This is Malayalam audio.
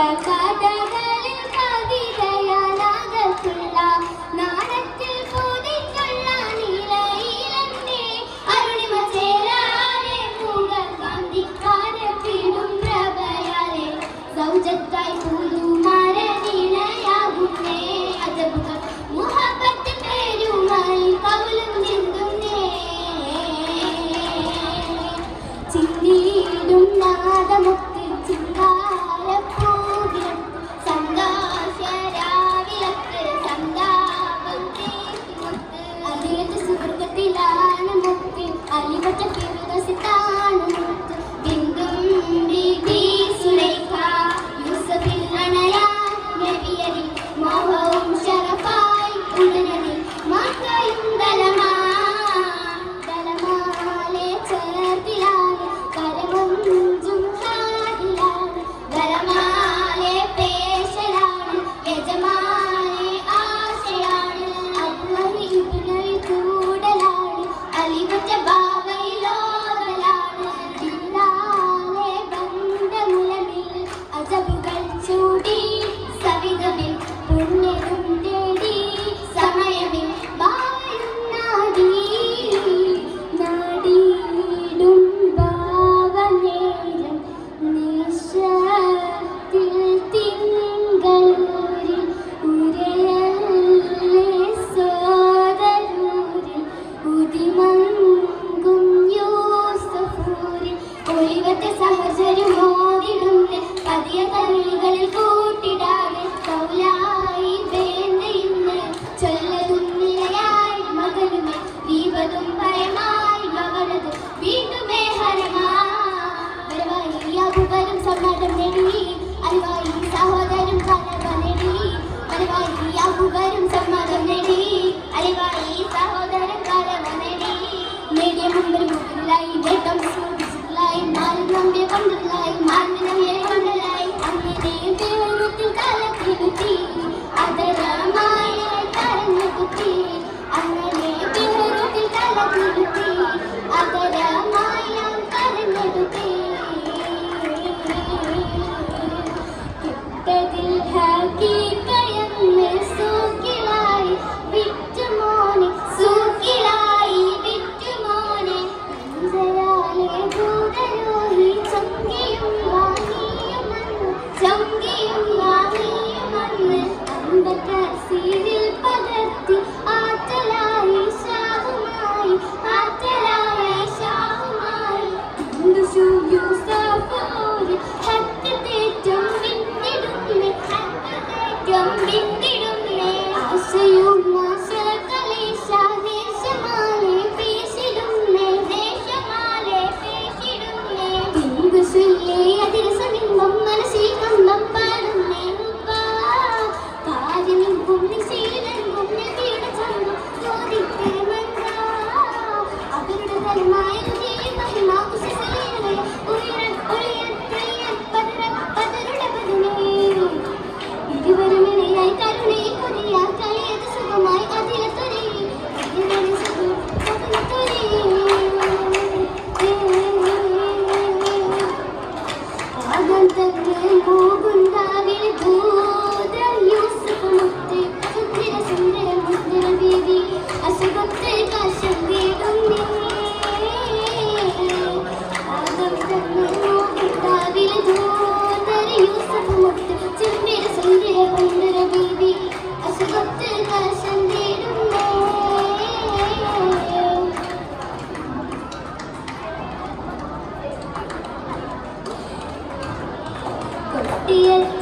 കഥകളിൽ കവിതയാലാകത്തുള്ള നാണത്തിൽ പൂതിച്ചുള്ള നിലയിലെന്നെ അരുണിമ ചേരാതെ മുഖകാന്തി കാരപ്പിടും പ്രഭയാലെ സൗജത്തായി പുതുമരനിണയാകുന്നേ അജബുകൾ മുഹബത്ത് പേരുമായി കൗലും ചിന്തുന്നേ ചിന്നിയിടും നാദമുക്തി അലിവറ്റ ഫിർദൗസിലാണ് ബിന്ദും ബീബി സുലൈഖ യൂസഫിൽ അണയാൻ നബിയരിൽ മോഹവും ശറഫായി ഉടനടി മക്കയും ദലമാലെ ചേർത്തിലാണ് കരവും ജുംഹാദിലാണ് ദലമാലെ പേശലാണ് യജമാനെ ആശയാണ് അബ്വഹി ഇബ്നുൽ കൂടലാണ് അലിവറ്റ ചൂടി സവിധമിൽ പുണ്യരും തേടി സമയമിൽ നാടിയിടും ഭാവനേരം നിശത്തിൽ തിങ്കളൂരിൽ ഉരയല്ലേ സോദരൂരിൽ ഉദിമങ്കും യൂസഫൂരിൽ ഒളിവത്തെ സഹചര്യമോതിടുന്ന പതിയ കവിളികളിൽ കൂട്ടിടാതെ കൗലായി വേണ്ടയിന്ന് ചൊല്ലതും നിലയായി മകനുമേ ദീപതും ഭയമായി മകനതും വീണ്ടുമേ ഹരമായി അബുബരും സമ്മതം നേടി അലിവായി സഹോദരൻ കലവ നേടി അലിവായി അബുബരും സമ്മതം നേടി അലിവായി സഹോദരൻ കലവ നേടി നേടിയ മുമ്പിൽ മുകളിലായി നേട്ടം സൂക്ഷിച്ചിട്ടായി മാറി നമ്പിയ കൊണ്ടിലായി മാറിനെ കൊണ്ടലായി അങ്ങനെ പേരത്തിൽ കലക്കിരുത്തി അതരമായി കരഞ്ഞു കുത്തി അങ്ങനെ പേരത്തിൽ കലക്കിരുത്തി അതരമായി കരഞ്ഞെടുത്തി കിട്ടതിൽ ഹക്കീക്കയെന്ന് സൂക്കിലായി വിറ്റുമോനെ സൂക്കിലായി വിറ്റുമോനെ അഞ്ചരാലെ ദൂതരോഹി ചങ്കിയും വാങ്ങിയുമെന്ന് അമ്പക്കസീരിൽ പകർത്തി ആറ്റലായി ഷാഹുമായി യൂസഫൂര് ഹത്തത്തേറ്റം വിണ്ടിടുന്നേ ആശയും നാശകലേശ ദേശമാലെ പേശിടുന്നേ തിങ്കുശുല്ലേ അതിരസമിമ്പം മനസ്സിൽ കമ്പം പാടുന്നേ കാര്യമിമ്പും നിശീലനും നബിയുടെ ചന്തം ചോദിക്കേ മന്ദ അവരുടെ തലമായ ഇരുവരുമിണയായി കരുണയിൽ പുതിയ കളിയത് സുഖമായി അതിലത്തൊരേ പോകുന്നാവിൽ ഭൂത യൂസഫ് മുത്ത് സുന്ദര സുന്ദര മുദ്ര ബീവി അസുഖത്തെ കാശം വീടുന്നേ പോകുന്നാവിൽ ഭൂത യൂസഫ് മുത്ത് സുന്ദര സുന്ദര മുദ്ര ബീവി അസുഖത്തെ കാശം വീടുന്നേ Yeah.